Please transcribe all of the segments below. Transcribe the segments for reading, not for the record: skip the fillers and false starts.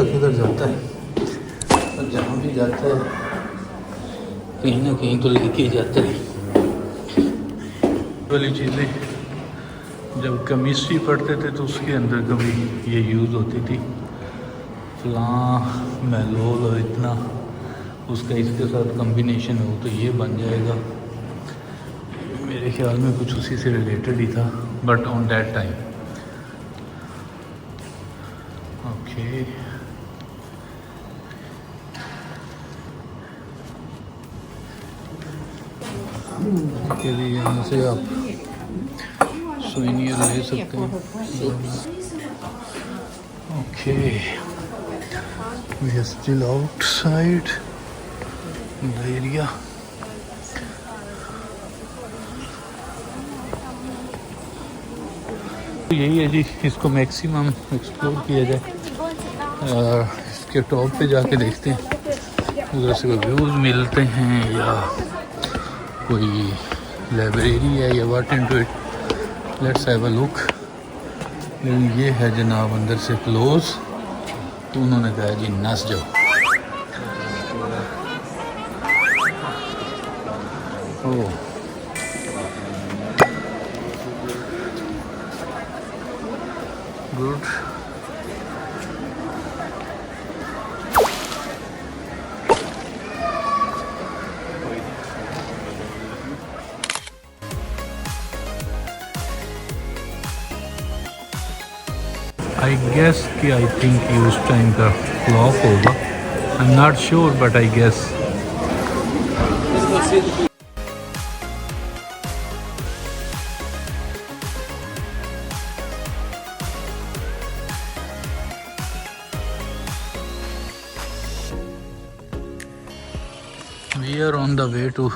किधर किधर जाता है, और जहाँ भी जाता है कहीं ना कहीं तो लेके ही जाता है। वाली चीज़ें जब केमिस्ट्री पढ़ते थे तो उसके अंदर कभी ये यूज़ होती थी, फलां मेलोल और इतना उसका इसके साथ कम्बिनेशन हो तो ये बन जाएगा। मेरे ख्याल में कुछ उसी से रिलेटेड ही था, but on that time. Okay, के लिए यहाँ से आप सोवेनियर ले सकते हैं। Okay, we are still outside the area. तो यही है जी, इसको मैक्सिमम एक्सप्लोर किया जाए। इसके टॉप पे जाके देखते हैं उधर से कोई व्यूज़ मिलते हैं या कोई लाइब्रेरी है या what into it. Let's have a look. लेकिन ये है जनाब अंदर से क्लोज, तो उन्होंने कहा जी नस जाओ। ओह, गुड। आई गेस कि आई थिंक कि उस टाइम का क्लॉक होगा, I am not sure but I guess. We are on the way to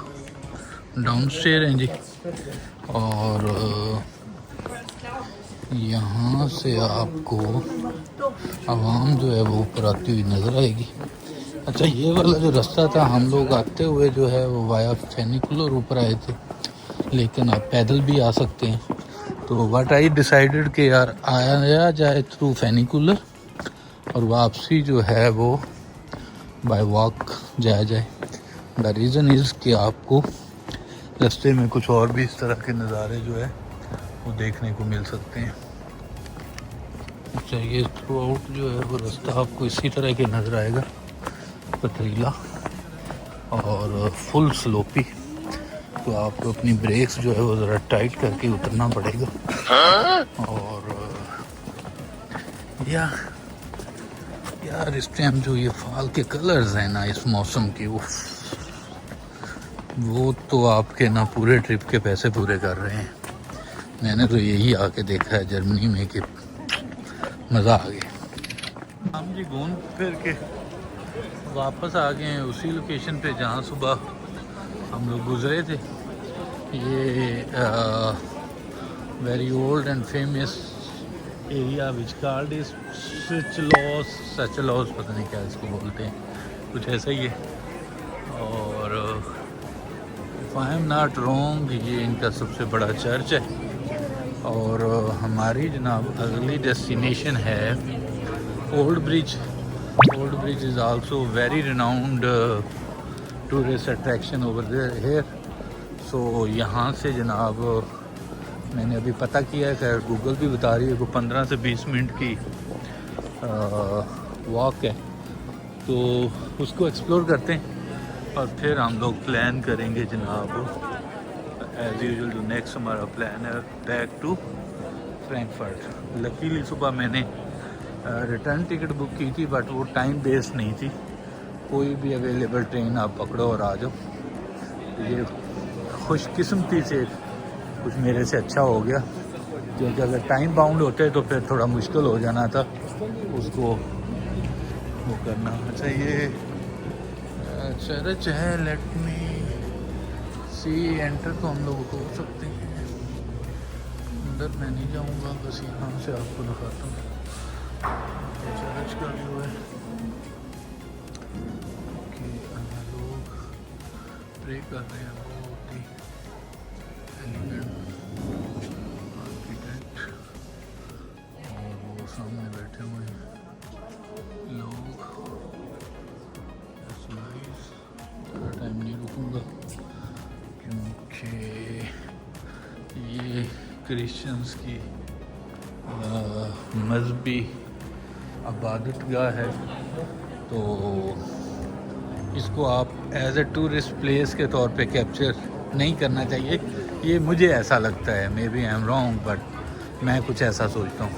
downstair हैं जी, और यहाँ से आपको आवाम जो है वो ऊपर आती हुई नज़र आएगी। अच्छा, ये वाला जो रास्ता था हम लोग आते हुए जो है वो वाया फेनिकुलर ऊपर आए थे, लेकिन आप पैदल भी आ सकते हैं। तो व्हाट आई डिसाइडेड कि यार आया जाए थ्रू फेनिकुलर और वापसी जो है वो बाय वॉक जाया जाए। द रीज़न इज़ कि आपको रास्ते में कुछ और भी इस तरह के नज़ारे जो है वो देखने को मिल सकते हैं। अच्छा, ये थ्रू आउट जो है वो रास्ता आपको इसी तरह के नज़र आएगा, पथरीला और फुल स्लोपी। तो आपको अपनी ब्रेक्स जो है वो ज़रा टाइट करके उतरना पड़ेगा। और यार इस टाइम जो ये फाल के कलर्स हैं ना इस मौसम के, वो तो आपके ना पूरे ट्रिप के पैसे पूरे कर रहे हैं। मैंने तो यही आके देखा है जर्मनी में कि मज़ा आ गया। हम जी घूम फिर के वापस आ गए हैं उसी लोकेशन पे जहाँ सुबह हम लोग गुजरे थे। ये very old and famous area which called is सचलॉस, पता नहीं क्या इसको बोलते हैं, कुछ ऐसा ही है। और if I am not wrong ये इनका सबसे बड़ा चर्च है। और हमारी जनाब अगली डेस्टिनेशन है old bridge. Old bridge is also very renowned tourist attraction over there here. So यहाँ से जनाब मैंने अभी पता किया है, खैर गूगल भी बता रही है कि 15 से 20 मिनट की वॉक है, तो उसको एक्सप्लोर करते हैं और फिर हम लोग प्लान करेंगे जनाब। एज़ यूजुअल जो नेक्स्ट हमारा प्लान है बैक टू फ्रैंकफर्ट। लकीली सुबह मैंने रिटर्न टिकट बुक की थी, बट वो टाइम बेस्ड नहीं थी। कोई भी अवेलेबल ट्रेन आप पकड़ो और आ जाओ। ये खुशकिस्मती से कुछ मेरे से अच्छा हो गया, क्योंकि अगर टाइम बाउंड होते तो फिर थोड़ा मुश्किल हो जाना था उसको वो करना। अच्छा, ये चर्च है, लेट मी सी। एंटर तो हम लोग हो सकते हैं, अंदर मैं नहीं जाऊंगा, बस यहाँ से आपको दिखाता हूँ। चर्च का व्यू है कि लोग प्रे कर रहे हैं। बहुत ही एलिगेंट आर्किटेक्ट, और वो सामने बैठे हुए हैं लोग। ओके, ये क्रिश्चियंस की मजहबी इबादतगाह है, तो इसको आप एज ए टूरिस्ट प्लेस के तौर पे कैप्चर नहीं करना चाहिए, ये मुझे ऐसा लगता है। Maybe I am wrong, but मैं कुछ ऐसा सोचता हूँ।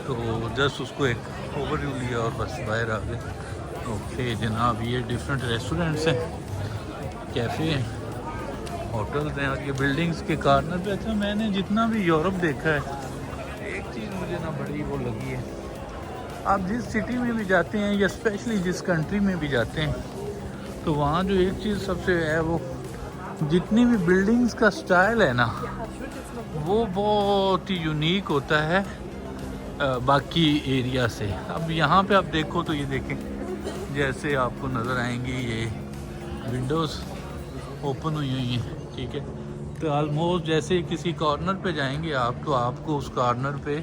तो जस्ट उसको एक ओवरव्यू लिया और बस बाहर आ गए। ओके जनाब, ये डिफरेंट रेस्टोरेंट्स हैं, कैफ़े हैं, होटल्स हैं, और ये बिल्डिंग्स के कॉर्नर पे। अच्छा, मैंने जितना भी यूरोप देखा है, एक चीज़ मुझे ना बड़ी वो लगी है, आप जिस सिटी में भी जाते हैं या स्पेशली जिस कंट्री में भी जाते हैं, तो वहाँ जो एक चीज़ सबसे है, वो जितनी भी बिल्डिंग्स का स्टाइल है ना, वो बहुत ही यूनिक होता है बाकी एरिया से। अब यहाँ पे आप देखो तो ये देखें, जैसे आपको नज़र आएंगी ये विंडोज़ ओपन हुई हुई हैं, ठीक है। तो ऑलमोस्ट जैसे किसी कॉर्नर पे जाएंगे आप, तो आपको उस कॉर्नर पे,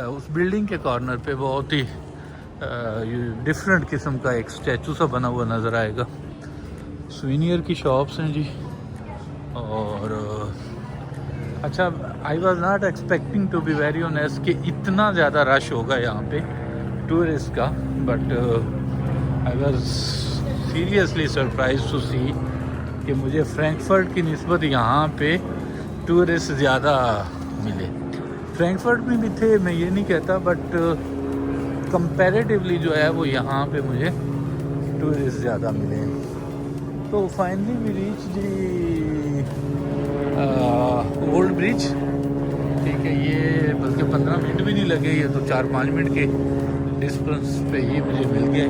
उस बिल्डिंग के कॉर्नर पे बहुत ही डिफरेंट किस्म का एक स्टैचू सा बना हुआ नज़र आएगा। सुवेनियर की शॉप्स हैं जी। और अच्छा, I was not expecting to be very honest कि इतना ज़्यादा रश होगा यहाँ पे टूरिस्ट का, but I was seriously surprise to see कि मुझे फ्रैंकफर्ट की निस्बत यहाँ पे टूरिस्ट ज़्यादा मिले। फ्रैंकफर्ट में भी थे, मैं ये नहीं कहता, बट कंपैरेटिवली जो है वो यहाँ पे मुझे टूरिस्ट ज़्यादा मिले। तो finally we reach the old bridge, ठीक है। ये बल्कि 15 मिनट भी नहीं लगे, ये तो 4-5 मिनट के डिस्टेंस पे ही मुझे मिल गए।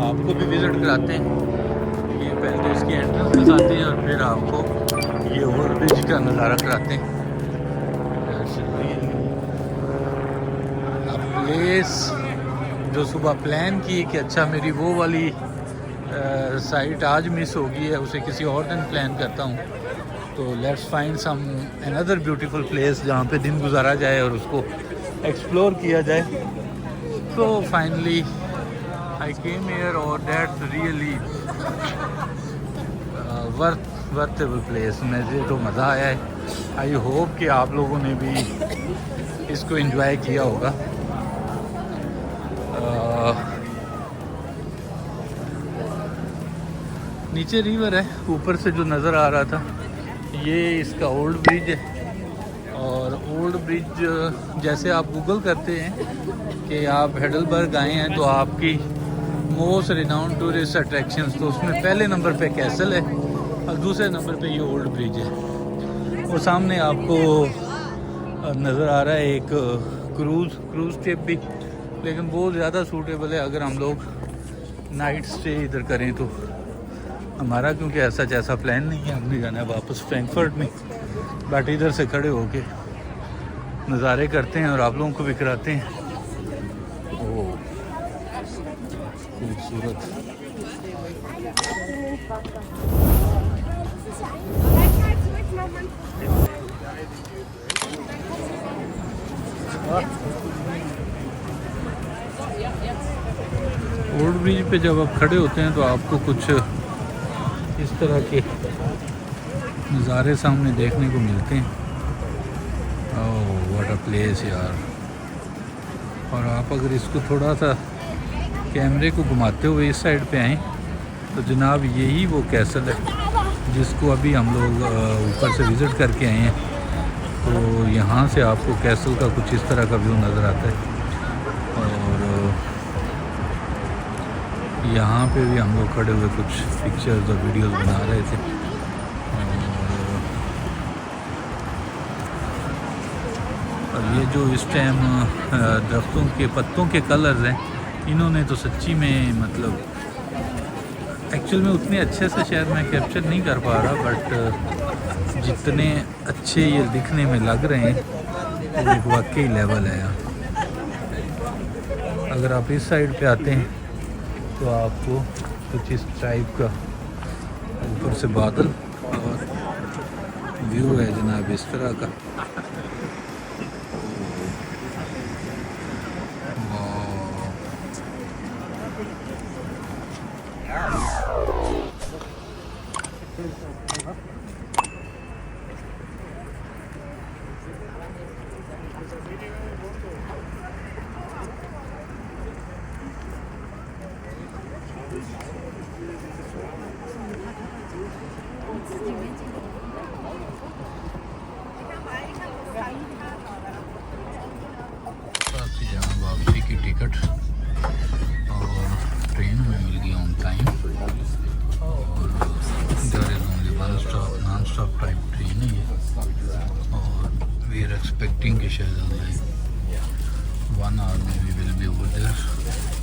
आपको भी विज़िट कराते हैं, ये पहले तो इसकी एंट्रेंस दिखाते हैं और फिर आपको ये ओल्ड ब्रिज का नज़ारा कराते हैं। प्लेस जो सुबह प्लान की कि अच्छा मेरी वो वाली साइट आज मिस हो गई है, उसे किसी और दिन प्लान करता हूँ, तो let's find some another beautiful place जहाँ पे दिन गुजारा जाए और उसको एक्सप्लोर किया जाए। तो फाइनली आई केम हियर और दैट्स रियली वर्थेबल प्लेस। मुझे तो मज़ा आया है। आई होप कि आप लोगों ने भी इसको एंजॉय किया होगा। नीचे रिवर है, ऊपर से जो नज़र आ रहा था ये इसका ओल्ड ब्रिज है। और ओल्ड ब्रिज जैसे आप गूगल करते हैं कि आप हेडलबर्ग आए हैं, तो आपकी मोस्ट रिनाउंड टूरिस्ट अट्रैक्शंस, तो उसमें पहले नंबर पे कैसल है और दूसरे नंबर पे ये ओल्ड ब्रिज है। और सामने आपको नज़र आ रहा है एक क्रूज़ शिप भी, लेकिन बहुत ज़्यादा सूटेबल है अगर हम लोग नाइट स्टे इधर करें तो। हमारा क्योंकि ऐसा जैसा प्लान नहीं है, हमने जाना है वापस फ्रैंकफर्ट में, बट इधर से खड़े होके नज़ारे करते हैं और आप लोगों को भी कराते हैं। ओह खूबसूरत। ओल्ड ब्रिज पे जब आप खड़े होते हैं तो आपको कुछ इस तरह के नज़ारे सामने देखने को मिलते हैं। ओह व्हाट अ प्लेस यार। और आप अगर इसको थोड़ा सा कैमरे को घुमाते हुए इस साइड पे आएँ तो जनाब यही वो कैसल है जिसको अभी हम लोग ऊपर से विज़िट करके आए हैं। तो यहाँ से आपको कैसल का कुछ इस तरह का व्यू नज़र आता है। और यहाँ पे भी हम लोग खड़े हुए कुछ पिक्चर्स और वीडियोस बना रहे थे। और ये जो इस टाइम दरख्तों के पत्तों के कलर्स हैं, इन्होंने तो सच्ची में मतलब एक्चुअल में उतने अच्छे से शायद मैं कैप्चर नहीं कर पा रहा, बट जितने अच्छे ये दिखने में लग रहे हैं वो एक वाकई लेवल है यार। अगर आप इस साइड पे आते हैं तो आपको कुछ इस टाइप का ऊपर से बादल और व्यू है जनाब इस तरह का। वापसी की टिकट और ट्रेन में मिल गई ऑन टाइम और there is only one stop non stop type train है ये और वी आर एक्सपेक्टिंग कि शायद 1 आवर में we will be over there.